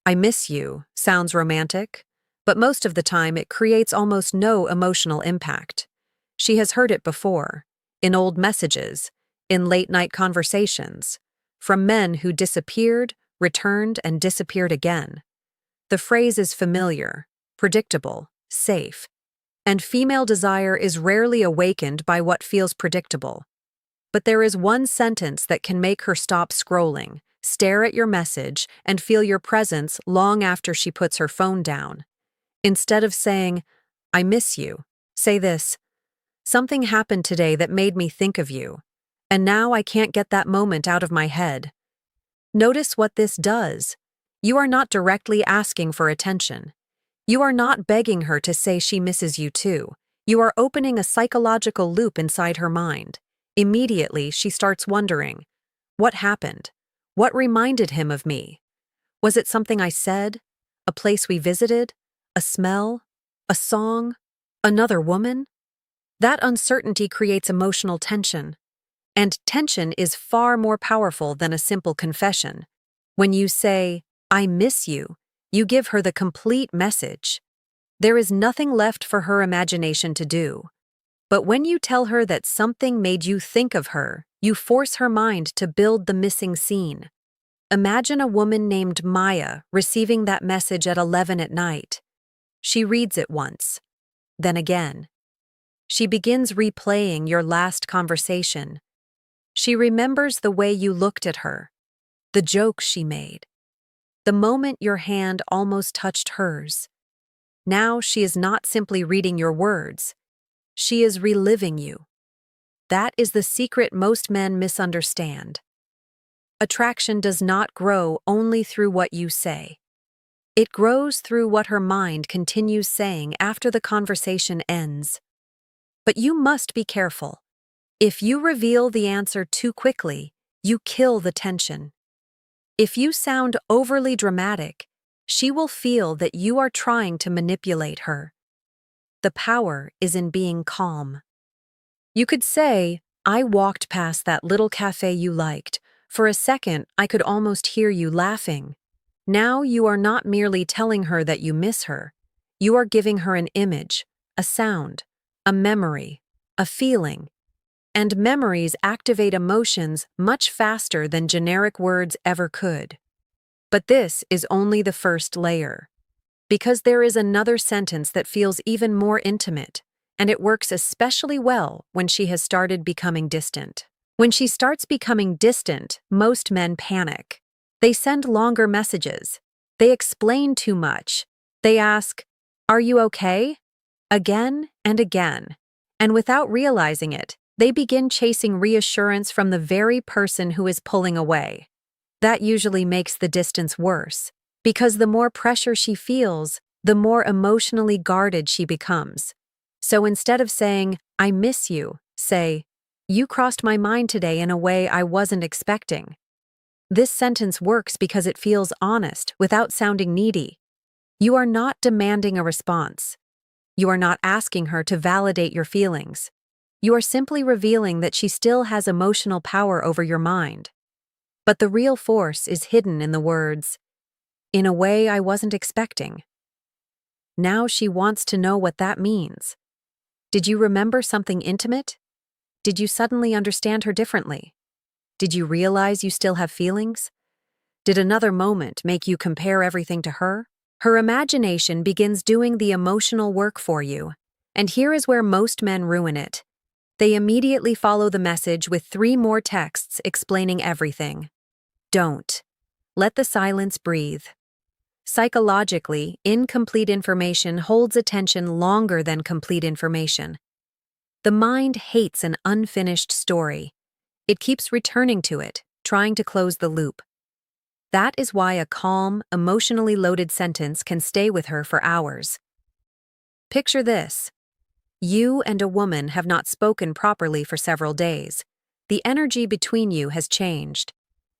I miss you sounds romantic, but most of the time it creates almost no emotional impact. She has heard it before, in old messages, in late-night conversations, from men who disappeared, returned, and disappeared again. The phrase is familiar, predictable, safe, and female desire is rarely awakened by what feels predictable. But there is one sentence that can make her stop scrolling, stare at your message, and feel your presence long after she puts her phone down. Instead of saying, I miss you, say this: something happened today that made me think of you, and now I can't get that moment out of my head. Notice what this does. You are not directly asking for attention. You are not begging her to say she misses you too. You are opening a psychological loop inside her mind. Immediately, she starts wondering, what happened? What reminded him of me? Was it something I said? A place we visited? A smell? A song? Another woman? That uncertainty creates emotional tension. And tension is far more powerful than a simple confession. When you say, I miss you, you give her the complete message. There is nothing left for her imagination to do. But when you tell her that something made you think of her, you force her mind to build the missing scene. Imagine a woman named Maya receiving that message at 11 at night. She reads it once, then again. She begins replaying your last conversation. She remembers the way you looked at her, the jokes she made, the moment your hand almost touched hers. Now she is not simply reading your words. She is reliving you. That is the secret most men misunderstand. Attraction does not grow only through what you say. It grows through what her mind continues saying after the conversation ends. But you must be careful. If you reveal the answer too quickly, you kill the tension. If you sound overly dramatic, she will feel that you are trying to manipulate her. The power is in being calm. You could say, I walked past that little cafe you liked. For a second, I could almost hear you laughing. Now you are not merely telling her that you miss her. You are giving her an image, a sound, a memory, a feeling. And memories activate emotions much faster than generic words ever could. But this is only the first layer. Because there is another sentence that feels even more intimate, and it works especially well when she has started becoming distant. When she starts becoming distant, most men panic. They send longer messages. They explain too much. They ask, "Are you okay?" again and again. And without realizing it, they begin chasing reassurance from the very person who is pulling away. That usually makes the distance worse, because the more pressure she feels, the more emotionally guarded she becomes. So instead of saying, I miss you, say, you crossed my mind today in a way I wasn't expecting. This sentence works because it feels honest without sounding needy. You are not demanding a response. You are not asking her to validate your feelings. You are simply revealing that she still has emotional power over your mind. But the real force is hidden in the words, in a way I wasn't expecting. Now she wants to know what that means. Did you remember something intimate? Did you suddenly understand her differently? Did you realize you still have feelings? Did another moment make you compare everything to her? Her imagination begins doing the emotional work for you. And here is where most men ruin it. They immediately follow the message with 3 more texts explaining everything. Don't. Let the silence breathe. Psychologically, incomplete information holds attention longer than complete information. The mind hates an unfinished story. It keeps returning to it, trying to close the loop. That is why a calm, emotionally loaded sentence can stay with her for hours. Picture this. You and a woman have not spoken properly for several days. The energy between you has changed.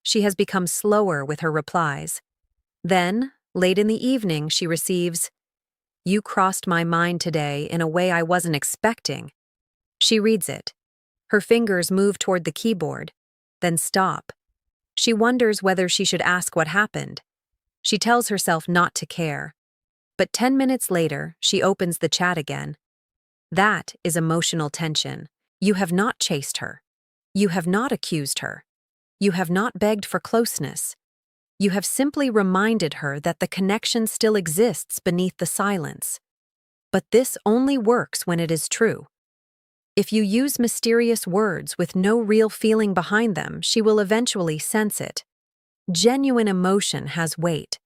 She has become slower with her replies. Then, late in the evening, she receives, "You crossed my mind today in a way I wasn't expecting." She reads it. Her fingers move toward the keyboard, then stop. She wonders whether she should ask what happened. She tells herself not to care. But 10 minutes later, she opens the chat again. That is emotional tension. You have not chased her. You have not accused her. You have not begged for closeness. You have simply reminded her that the connection still exists beneath the silence. But this only works when it is true. If you use mysterious words with no real feeling behind them, she will eventually sense it. Genuine emotion has weight.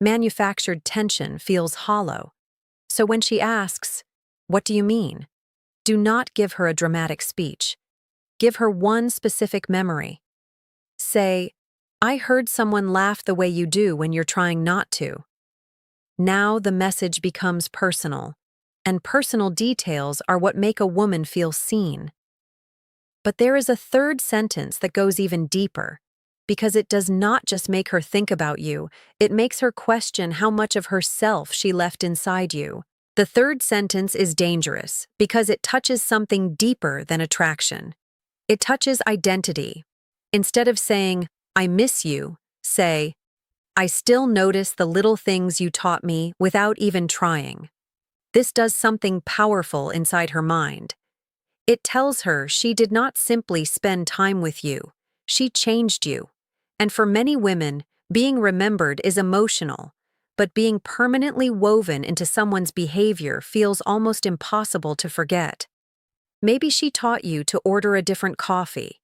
Manufactured tension feels hollow. So when she asks, "What do you mean?" do not give her a dramatic speech. Give her one specific memory. Say, "I heard someone laugh the way you do when you're trying not to." Now the message becomes personal, and personal details are what make a woman feel seen. But there is a third sentence that goes even deeper, because it does not just make her think about you, it makes her question how much of herself she left inside you. The third sentence is dangerous because it touches something deeper than attraction. It touches identity. Instead of saying, "I miss you," say, "I still notice the little things you taught me without even trying." This does something powerful inside her mind. It tells her she did not simply spend time with you, she changed you. And for many women, being remembered is emotional, but being permanently woven into someone's behavior feels almost impossible to forget. Maybe she taught you to order a different coffee.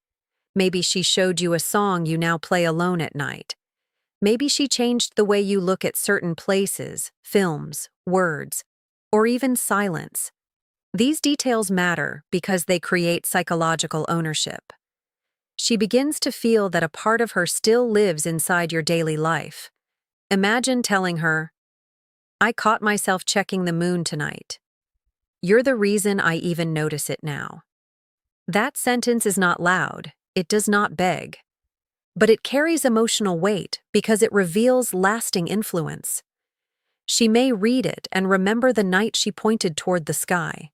Maybe she showed you a song you now play alone at night. Maybe she changed the way you look at certain places, films, words, or even silence. These details matter because they create psychological ownership. She begins to feel that a part of her still lives inside your daily life. Imagine telling her, "I caught myself checking the moon tonight. You're the reason I even notice it now." That sentence is not loud, it does not beg. But it carries emotional weight because it reveals lasting influence. She may read it and remember the night she pointed toward the sky.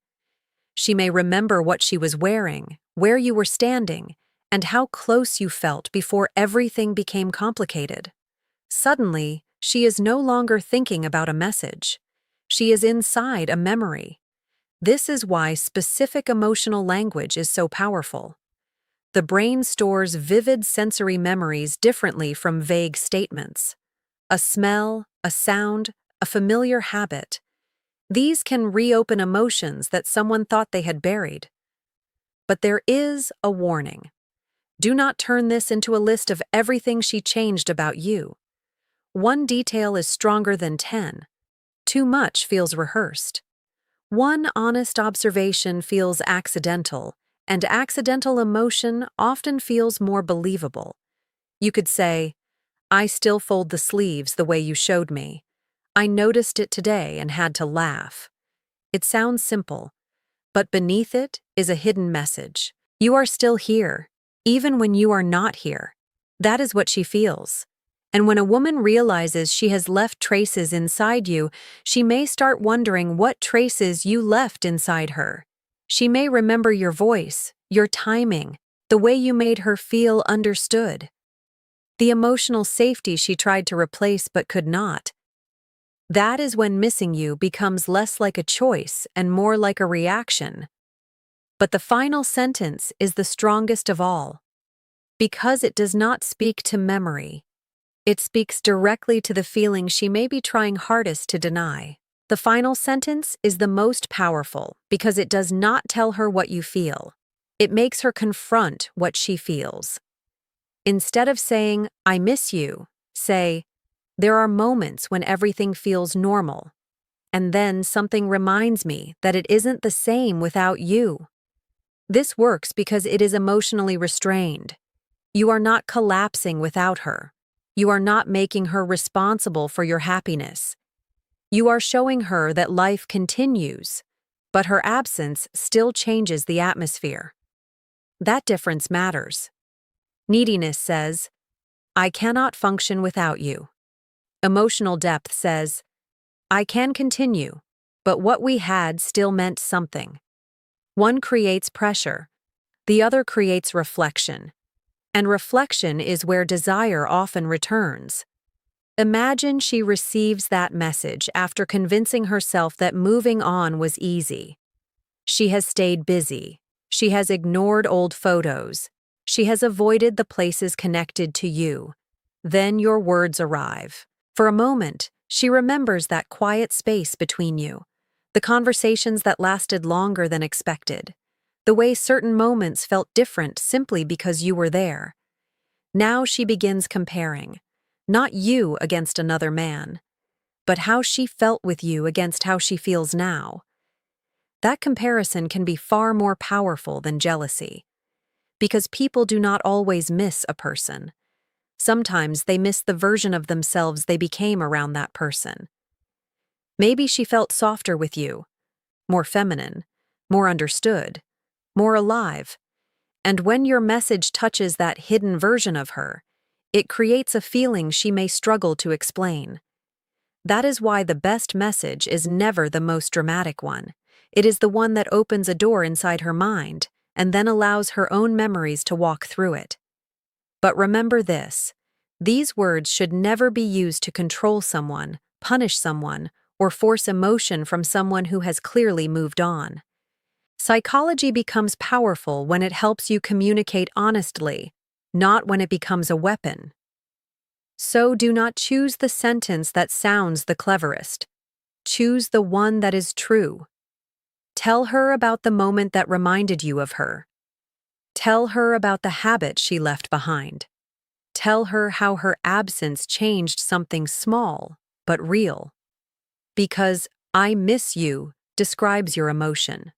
She may remember what she was wearing, where you were standing, and how close you felt before everything became complicated. Suddenly, she is no longer thinking about a message. She is inside a memory. This is why specific emotional language is so powerful. The brain stores vivid sensory memories differently from vague statements. A smell, a sound, a familiar habit. These can reopen emotions that someone thought they had buried. But there is a warning. Do not turn this into a list of everything she changed about you. One detail is stronger than 10. Too much feels rehearsed. One honest observation feels accidental, and accidental emotion often feels more believable. You could say, "I still fold the sleeves the way you showed me. I noticed it today and had to laugh." It sounds simple, but beneath it is a hidden message. You are still here, even when you are not here. That is what she feels. And when a woman realizes she has left traces inside you, she may start wondering what traces you left inside her. She may remember your voice, your timing, the way you made her feel understood. The emotional safety she tried to replace but could not. That is when missing you becomes less like a choice and more like a reaction. But the final sentence is the strongest of all. Because it does not speak to memory, it speaks directly to the feeling she may be trying hardest to deny. The final sentence is the most powerful because it does not tell her what you feel. It makes her confront what she feels. Instead of saying, "I miss you," say, "There are moments when everything feels normal. And then something reminds me that it isn't the same without you." This works because it is emotionally restrained. You are not collapsing without her. You are not making her responsible for your happiness. You are showing her that life continues, but her absence still changes the atmosphere. That difference matters. Neediness says, "I cannot function without you." Emotional depth says, "I can continue, but what we had still meant something." One creates pressure, the other creates reflection. And reflection is where desire often returns. Imagine she receives that message after convincing herself that moving on was easy. She has stayed busy. She has ignored old photos. She has avoided the places connected to you. Then your words arrive. For a moment, she remembers that quiet space between you, the conversations that lasted longer than expected, the way certain moments felt different simply because you were there. Now she begins comparing, not you against another man, but how she felt with you against how she feels now. That comparison can be far more powerful than jealousy, because people do not always miss a person. Sometimes they miss the version of themselves they became around that person. Maybe she felt softer with you, more feminine, more understood, more alive. And when your message touches that hidden version of her, it creates a feeling she may struggle to explain. That is why the best message is never the most dramatic one. It is the one that opens a door inside her mind and then allows her own memories to walk through it. But remember this: these words should never be used to control someone, punish someone, or force emotion from someone who has clearly moved on. Psychology becomes powerful when it helps you communicate honestly, not when it becomes a weapon. So do not choose the sentence that sounds the cleverest. Choose the one that is true. Tell her about the moment that reminded you of her. Tell her about the habit she left behind. Tell her how her absence changed something small, but real. Because "I miss you" describes your emotion,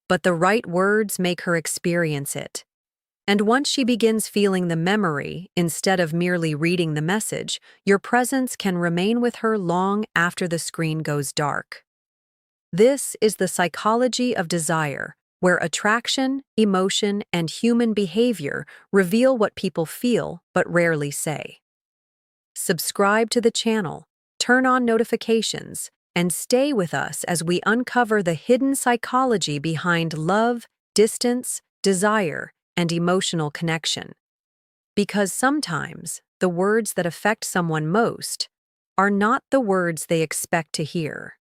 but the right words make her experience it. And once she begins feeling the memory, instead of merely reading the message, your presence can remain with her long after the screen goes dark. This is the psychology of desire, where attraction, emotion, and human behavior reveal what people feel but rarely say. Subscribe to the channel, turn on notifications, and stay with us as we uncover the hidden psychology behind love, distance, desire, and emotional connection. Because sometimes the words that affect someone most are not the words they expect to hear.